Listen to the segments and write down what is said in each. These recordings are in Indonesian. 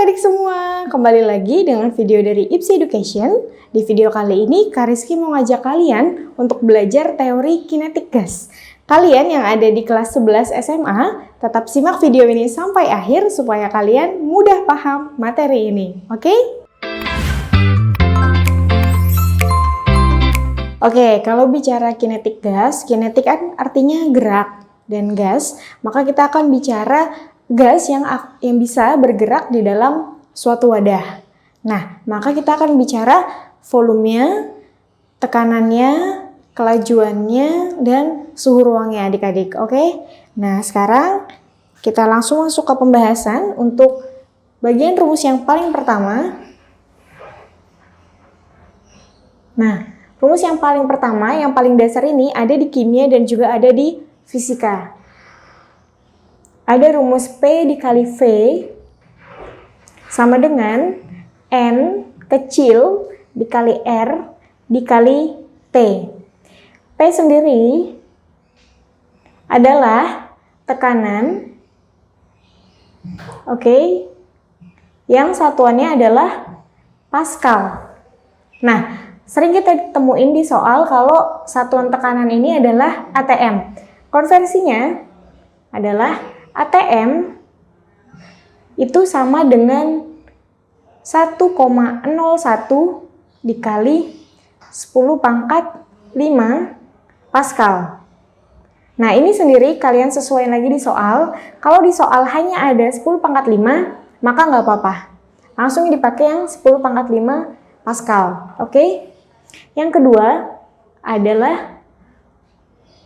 adik-adik semua, kembali lagi dengan video dari IPSI Education. Di video kali ini, Kak Rizky mau ngajak kalian untuk belajar teori kinetik gas. Kalian yang ada di kelas 11 SMA, tetap simak video ini sampai akhir supaya kalian mudah paham materi ini, oke? Oke, kalau bicara kinetik gas, kinetik kan artinya gerak dan gas, maka kita akan bicara gas yang bisa bergerak di dalam suatu wadah. Nah, maka kita akan bicara volumenya, tekanannya, kelajuannya, dan suhu ruangnya adik-adik, oke? Nah, sekarang kita langsung masuk ke pembahasan untuk bagian rumus yang paling pertama. Nah, rumus yang paling pertama, yang paling dasar ini ada di kimia dan juga ada di fisika. Ada rumus P dikali V sama dengan N kecil dikali R dikali T. P sendiri adalah tekanan, oke, yang satuannya adalah Pascal. Nah, sering kita temuin di soal kalau satuan tekanan ini adalah ATM. Konversinya adalah ATM itu sama dengan 1,01 dikali 10 pangkat 5 Pascal. Nah, ini sendiri kalian sesuaiin lagi di soal. Kalau di soal hanya ada 10 pangkat 5, maka nggak apa-apa. Langsung dipakai yang 10 pangkat 5 Pascal. Oke? Yang kedua adalah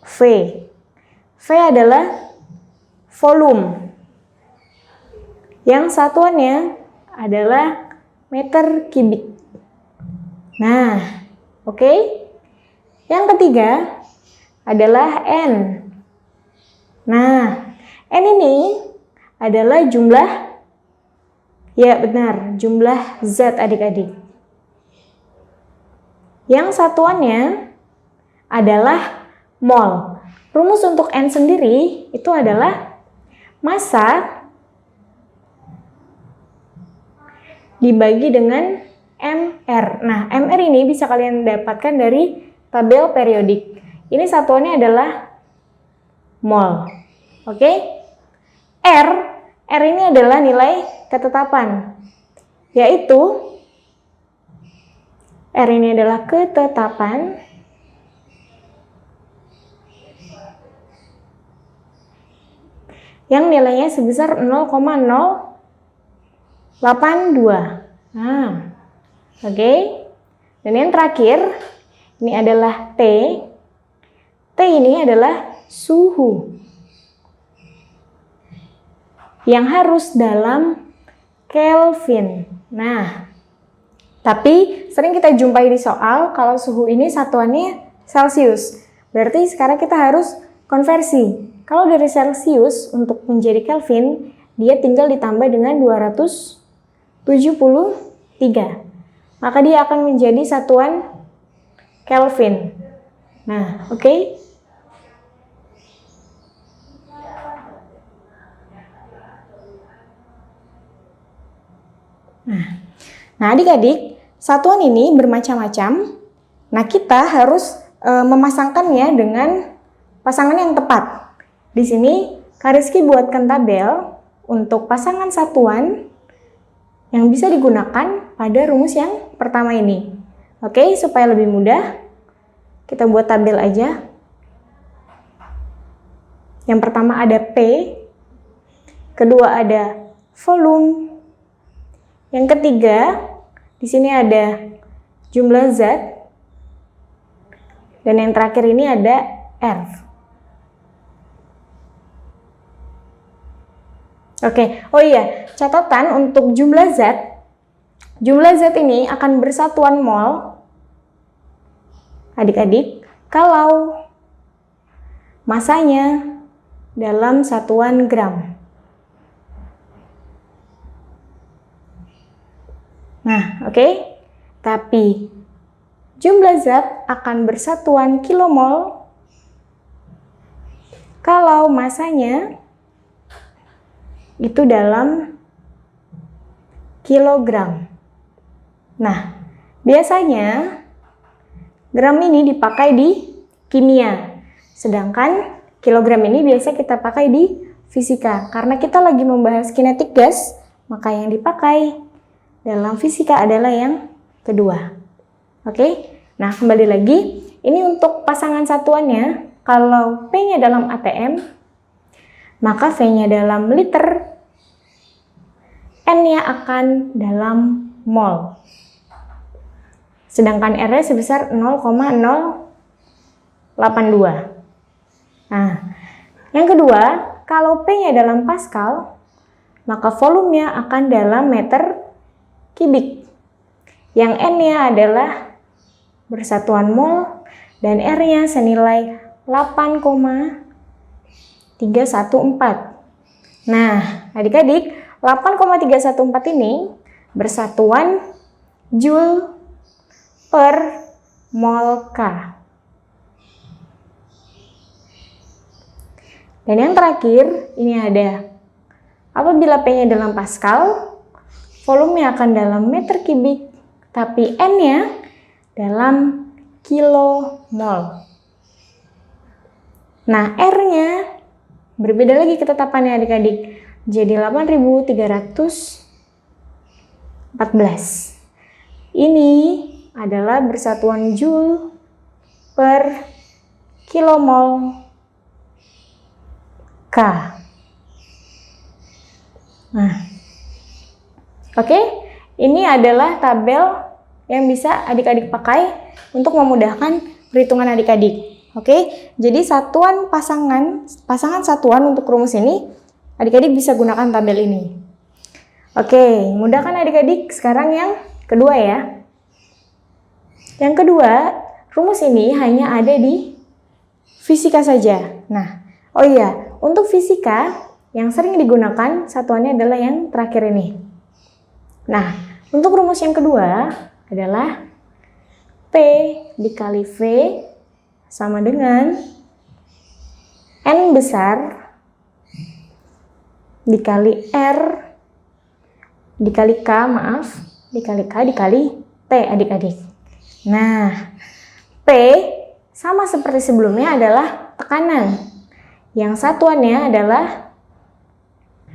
V. V adalah volume. Yang satuannya adalah meter kubik. Nah, oke. Yang ketiga adalah N. Nah, N ini adalah jumlah, ya benar, jumlah zat adik-adik. Yang satuannya adalah mol. Rumus untuk N sendiri itu adalah massa dibagi dengan MR. Nah, MR ini bisa kalian dapatkan dari tabel periodik. Ini satuannya adalah mol. Oke? R ini adalah nilai ketetapan, yaitu R ini adalah ketetapan yang nilainya sebesar 0,082. Nah, oke. Dan yang terakhir, ini adalah T. T ini adalah suhu yang harus dalam Kelvin. Nah, tapi sering kita jumpai di soal kalau suhu ini satuannya Celcius. Berarti sekarang kita harus konversi. Kalau dari Celcius untuk menjadi Kelvin, dia tinggal ditambah dengan 273. Maka dia akan menjadi satuan Kelvin. Nah, oke. Nah, adik-adik, satuan ini bermacam-macam. Nah, kita harus memasangkannya dengan pasangan yang tepat. Di sini, Kak Rizky buatkan tabel untuk pasangan satuan yang bisa digunakan pada rumus yang pertama ini. Oke, supaya lebih mudah, kita buat tabel aja. Yang pertama ada P, kedua ada volume, yang ketiga di sini ada jumlah zat, dan yang terakhir ini ada R. Oke, oh iya, catatan untuk jumlah zat ini akan bersatuan mol, adik-adik, kalau masanya dalam satuan gram. Nah, oke. Tapi jumlah zat akan bersatuan kilomol kalau masanya itu dalam kilogram. Nah, biasanya gram ini dipakai di kimia, sedangkan kilogram ini biasa kita pakai di fisika. Karena kita lagi membahas kinetik gas, maka yang dipakai dalam fisika adalah yang kedua. Oke, nah kembali lagi, ini untuk pasangan satuannya, kalau P-nya dalam ATM, maka V-nya dalam liter, N-nya akan dalam mol. Sedangkan R-nya sebesar 0,082. Nah, yang kedua, kalau P-nya dalam Pascal, maka volumenya akan dalam meter kubik. Yang N-nya adalah bersatuan mol dan R-nya senilai 8,314. Nah, adik-adik, 8,314 ini bersatuan Joule per mol K. Dan yang terakhir, ini ada, apabila P-nya dalam Pascal, volumenya akan dalam meter kubik, tapi N-nya dalam kilomol. Nah, R-nya berbeda lagi ketetapannya adik-adik. Jadi 8.314. Ini adalah bersatuan Joule per kilomol K. Nah, oke, ini adalah tabel yang bisa adik-adik pakai untuk memudahkan perhitungan adik-adik. Oke, jadi pasangan satuan untuk rumus ini, adik-adik bisa gunakan tabel ini. Oke, mudahkan adik-adik. Sekarang yang kedua ya. Yang kedua, rumus ini hanya ada di fisika saja. Nah, oh iya, untuk fisika yang sering digunakan satuannya adalah yang terakhir ini. Nah, untuk rumus yang kedua adalah P dikali V sama dengan N besar dikali R dikali K, dikali K dikali T adik-adik. Nah, P sama seperti sebelumnya adalah tekanan. Yang satuannya adalah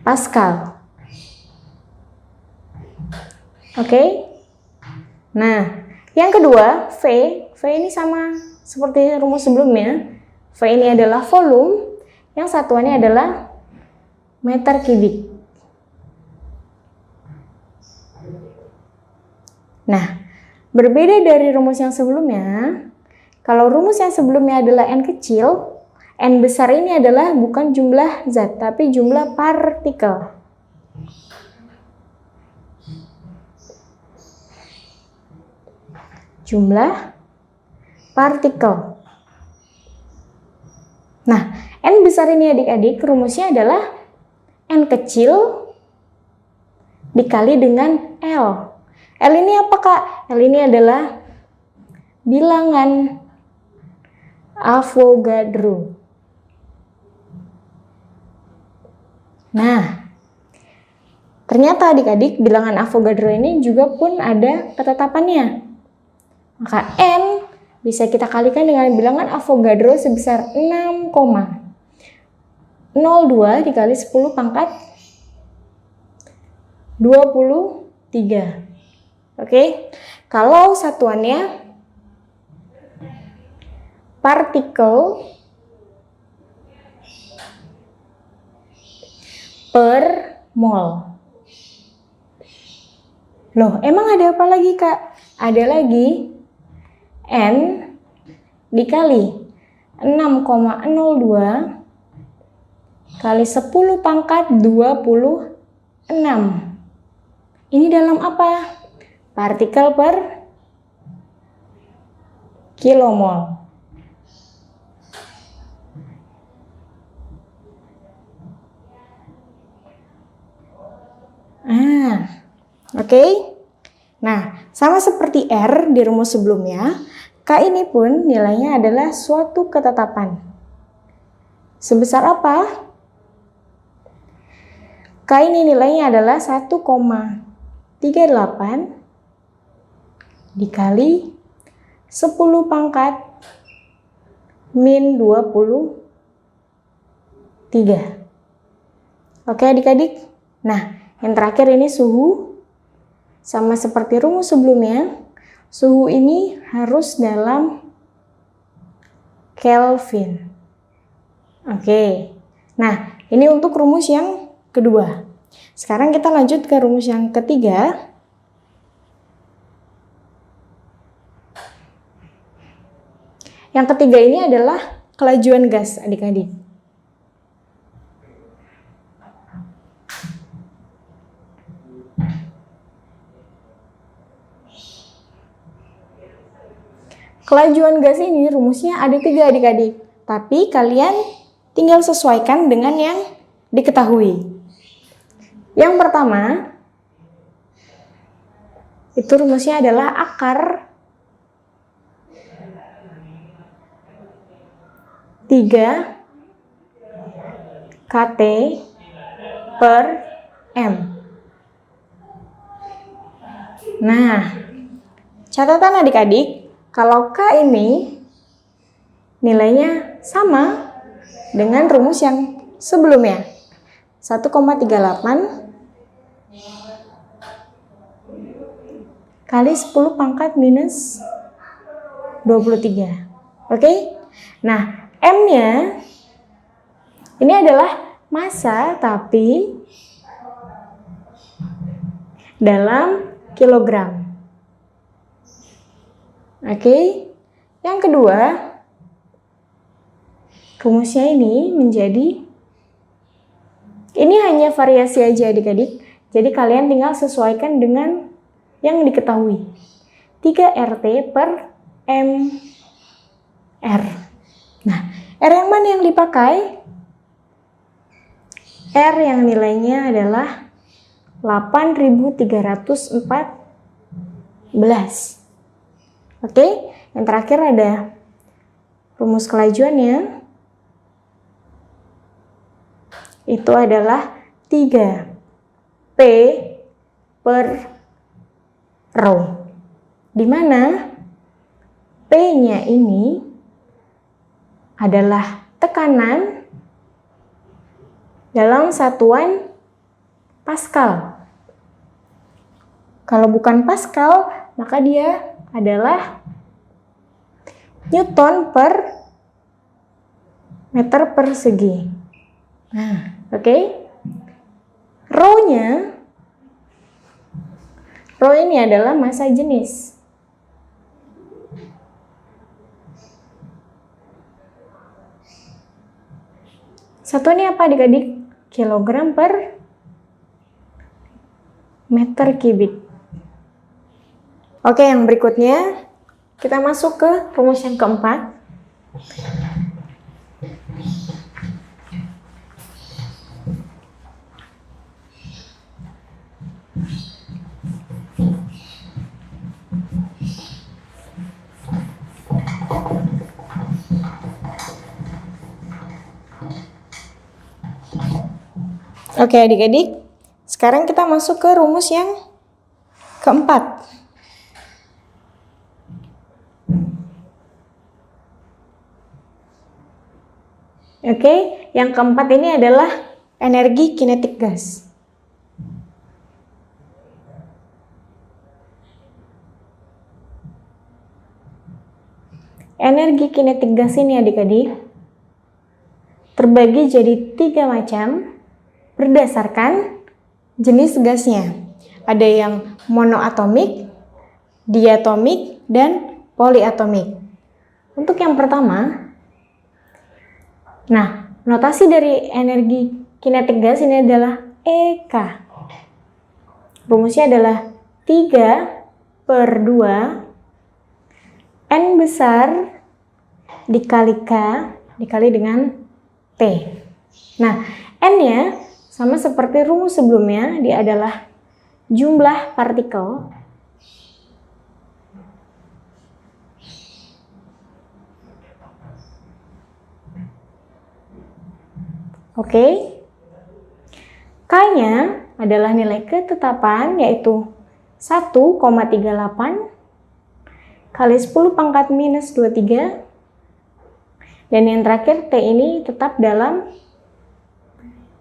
Pascal. Oke. Nah, yang kedua, V ini sama seperti rumus sebelumnya. V ini adalah volume, yang satuannya adalah meter kubik. Nah, berbeda dari rumus yang sebelumnya, kalau rumus yang sebelumnya adalah N kecil, N besar ini adalah bukan jumlah zat, tapi jumlah partikel. Jumlah partikel. Nah, N besar ini adik-adik rumusnya adalah N kecil dikali dengan L. L ini apa Kak? L ini adalah bilangan Avogadro. Nah, ternyata adik-adik bilangan Avogadro ini juga pun ada ketetapannya. Maka N bisa kita kalikan dengan bilangan Avogadro sebesar 6,02 dikali 10 pangkat 23. Oke, kalau satuannya partikel per mol. Loh, emang ada apa lagi Kak? Ada lagi N dikali 6,02 kali 10 pangkat 26. Ini dalam apa? Partikel per kilomol. Oke. Nah, sama seperti R di rumus sebelumnya, K ini pun nilainya adalah suatu ketetapan. Sebesar apa? K ini nilainya adalah 1,5 38 dikali 10 pangkat min 23. Oke adik-adik. Nah, yang terakhir ini suhu. Sama seperti rumus sebelumnya, suhu ini harus dalam Kelvin. Oke. Nah, ini untuk rumus yang kedua. Sekarang kita lanjut ke rumus yang ketiga. Yang ketiga ini adalah kelajuan gas, adik-adik. Kelajuan gas ini rumusnya ada 3 adik-adik, tapi kalian tinggal sesuaikan dengan yang diketahui. Yang pertama, itu rumusnya adalah akar 3 kT per M. Nah, catatan adik-adik, kalau K ini nilainya sama dengan rumus yang sebelumnya. 1,38 kali 10 pangkat minus 23. Oke? Nah, M-nya ini adalah massa tapi dalam kilogram. Oke, yang kedua, rumusnya ini menjadi, ini hanya variasi aja adik-adik, jadi kalian tinggal sesuaikan dengan yang diketahui. 3 RT per MR. Nah, R yang mana yang dipakai? R yang nilainya adalah 8.314. Oke, yang terakhir ada rumus kelajuannya. Itu adalah 3P per rho. Di mana P-nya ini adalah tekanan dalam satuan Pascal. Kalau bukan Pascal, maka dia adalah Newton per meter persegi. Nah, oke. Rho-nya, rho ini adalah massa jenis. Satuannya apa adik-adik? Kilogram per meter kubik. Oke, yang berikutnya kita masuk ke rumus yang keempat. Oke adik-adik, sekarang kita masuk ke rumus yang keempat. Oke, yang keempat ini adalah energi kinetik gas. Energi kinetik gas ini adik-adik terbagi jadi 3 macam berdasarkan jenis gasnya. Ada yang monoatomik, diatomik, dan poliatomik. Untuk yang pertama, nah, notasi dari energi kinetik gas ini adalah EK. Rumusnya adalah 3/2 N besar dikali K dikali dengan T. Nah, N-nya sama seperti rumus sebelumnya, dia adalah jumlah partikel Oke. K-nya adalah nilai ketetapan, yaitu 1,38 kali 10 pangkat minus 23. Dan yang terakhir, T ini tetap dalam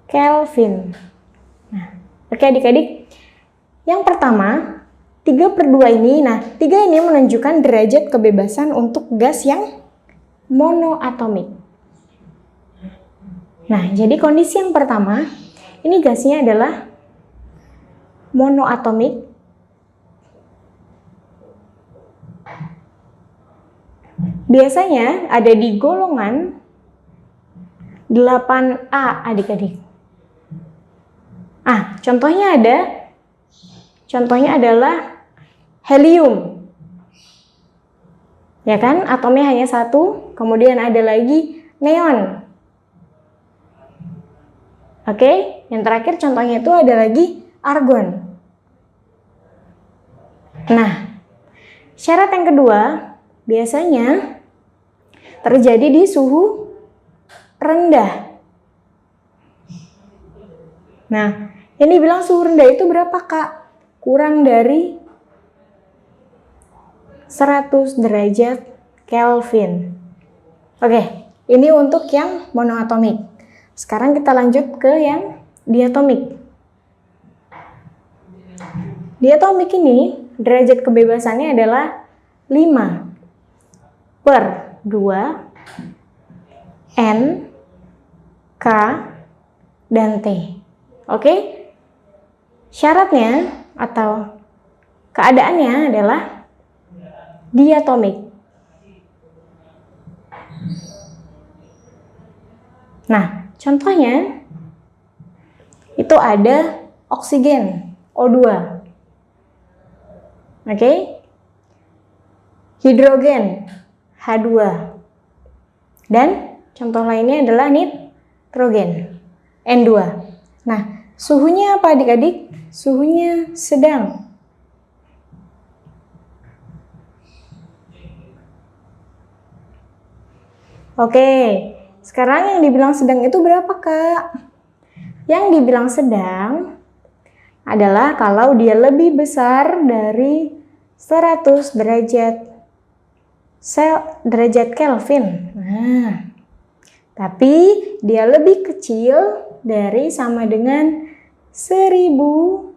Kelvin. Nah, oke adik-adik. Yang pertama, 3/2 ini, nah 3 ini menunjukkan derajat kebebasan untuk gas yang monoatomik. Nah, jadi kondisi yang pertama, ini gasnya adalah monoatomik. Biasanya ada di golongan 8A adik-adik. Contohnya adalah helium. Ya kan, atomnya hanya 1, kemudian ada lagi neon. Oke, yang terakhir contohnya itu ada lagi argon. Nah, syarat yang kedua biasanya terjadi di suhu rendah. Nah, yang dibilang suhu rendah itu berapa, Kak? Kurang dari 100 derajat Kelvin. Oke, ini untuk yang monoatomik. Sekarang kita lanjut ke yang diatomik. Diatomik ini derajat kebebasannya adalah 5/2 N, K, dan T. Oke? Syaratnya atau keadaannya adalah diatomik. Nah, contohnya itu ada oksigen, O2. Oke? Hidrogen, H2. Dan contoh lainnya adalah nitrogen, N2. Nah, suhunya apa adik-adik? Suhunya sedang. Oke, sekarang yang dibilang sedang itu berapa, Kak? Yang dibilang sedang adalah kalau dia lebih besar dari 100 derajat Kelvin. Nah, tapi dia lebih kecil dari sama dengan 1000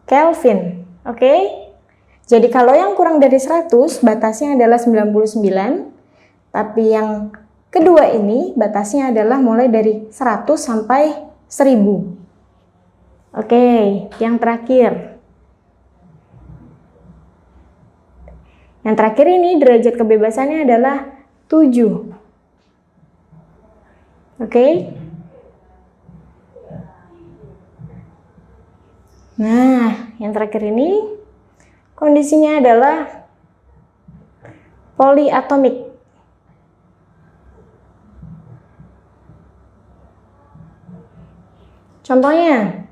Kelvin. Oke? Jadi kalau yang kurang dari 100 batasnya adalah 99, tapi yang kedua ini batasnya adalah mulai dari 100 sampai 1000. Oke, yang terakhir. Yang terakhir ini derajat kebebasannya adalah 7. Oke? Nah, yang terakhir ini kondisinya adalah poliatomik. Contohnya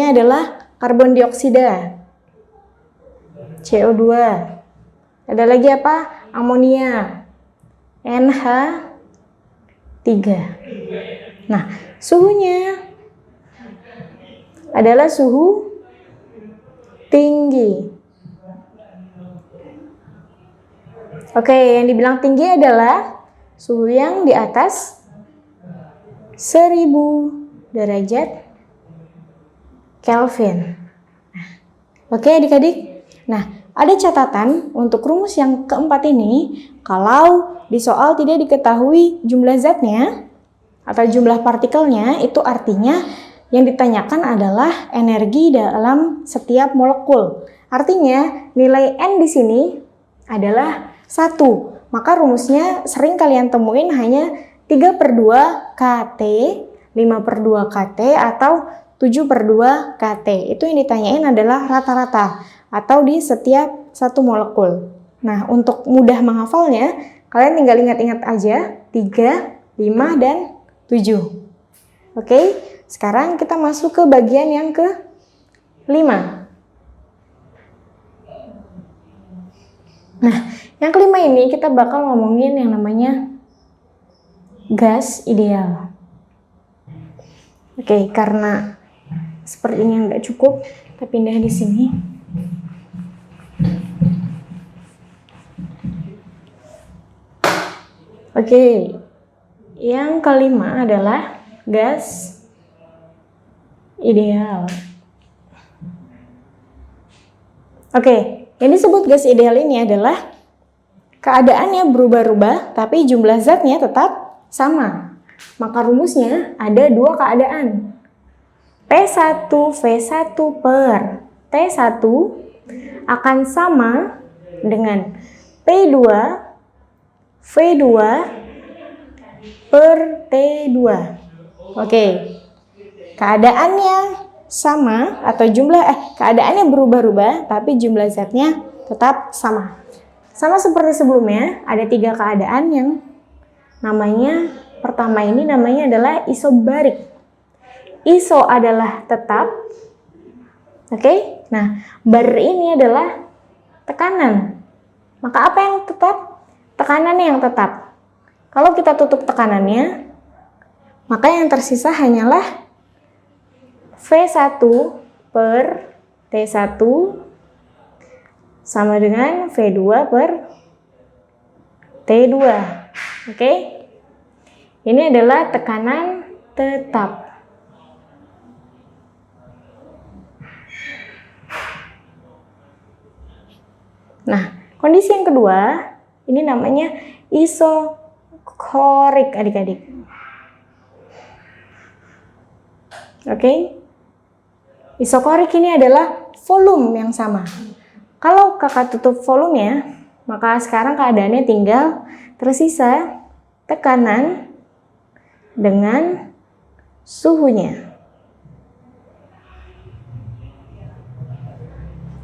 adalah karbon dioksida, CO2. Ada lagi apa? Amonia, NH3. Nah, suhunya adalah suhu tinggi. Oke, yang dibilang tinggi adalah suhu yang di atas 1000 derajat Kelvin. Oke adik-adik. Nah, ada catatan untuk rumus yang keempat ini. Kalau di soal tidak diketahui jumlah zatnya atau jumlah partikelnya, itu artinya yang ditanyakan adalah energi dalam setiap molekul. Artinya nilai N di sini adalah 1. Maka rumusnya sering kalian temuin hanya 3/2 kT, 5/2 kT, atau 7/2 kT. Itu yang ditanyain adalah rata-rata atau di setiap satu molekul. Nah, untuk mudah menghafalnya, kalian tinggal ingat-ingat aja 3, 5, dan 7. Oke, sekarang kita masuk ke bagian yang ke-5. Nah, yang kelima ini kita bakal ngomongin yang namanya gas ideal. Oke, karena sepertinya nggak cukup, kita pindah di sini. Oke, yang kelima adalah gas ideal. Oke, yang disebut gas ideal ini adalah keadaannya berubah-ubah, tapi jumlah zatnya tetap sama. Maka rumusnya ada dua keadaan. P1 V1 per T1 akan sama dengan P2 V2 per T2. Oke, keadaannya sama atau keadaannya berubah-ubah tapi jumlah zatnya tetap sama. Sama seperti sebelumnya, ada 3 keadaan yang namanya, pertama ini namanya adalah isobarik. Iso adalah tetap. Oke, nah bar ini adalah tekanan. Maka apa yang tetap? Tekanannya yang tetap. Kalau kita tutup tekanannya, maka yang tersisa hanyalah V1 per T1 sama dengan V2 per T2. Oke? Ini adalah tekanan tetap. Nah, kondisi yang kedua, ini namanya isokorik adik-adik. Oke? Isokorik ini adalah volume yang sama. Kalau kakak tutup volumenya, maka sekarang keadaannya tinggal tersisa tekanan dengan suhunya.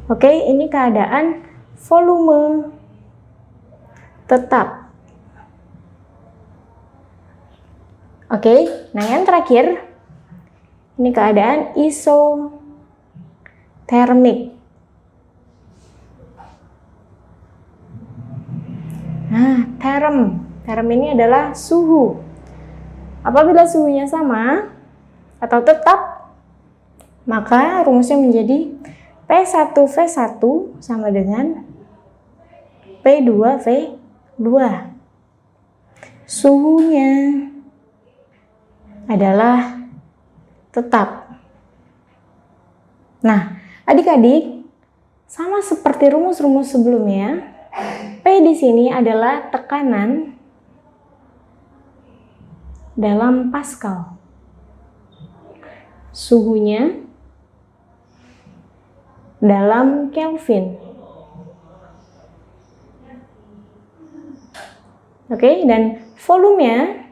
Oke, ini keadaan volume tetap. Oke, nah yang terakhir, ini keadaan isotermik. Nah, term ini adalah suhu. Apabila suhunya sama atau tetap, maka rumusnya menjadi P1 V1 sama dengan P2 V2. Suhunya adalah tetap. Nah, adik-adik, sama seperti rumus-rumus sebelumnya, P di sini adalah tekanan dalam Pascal. Suhunya dalam Kelvin. Oke, dan volumenya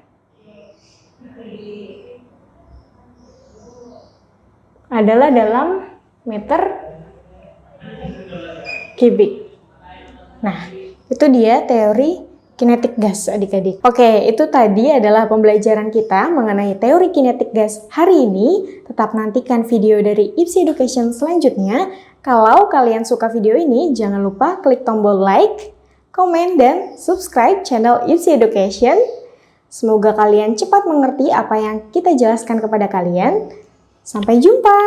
adalah dalam meter kubik. Nah, itu dia teori kinetik gas adik-adik. Oke, itu tadi adalah pembelajaran kita mengenai teori kinetik gas hari ini. Tetap nantikan video dari IPSI Education selanjutnya. Kalau kalian suka video ini, jangan lupa klik tombol like, komen, dan subscribe channel IPSI Education. Semoga kalian cepat mengerti apa yang kita jelaskan kepada kalian. Sampai jumpa!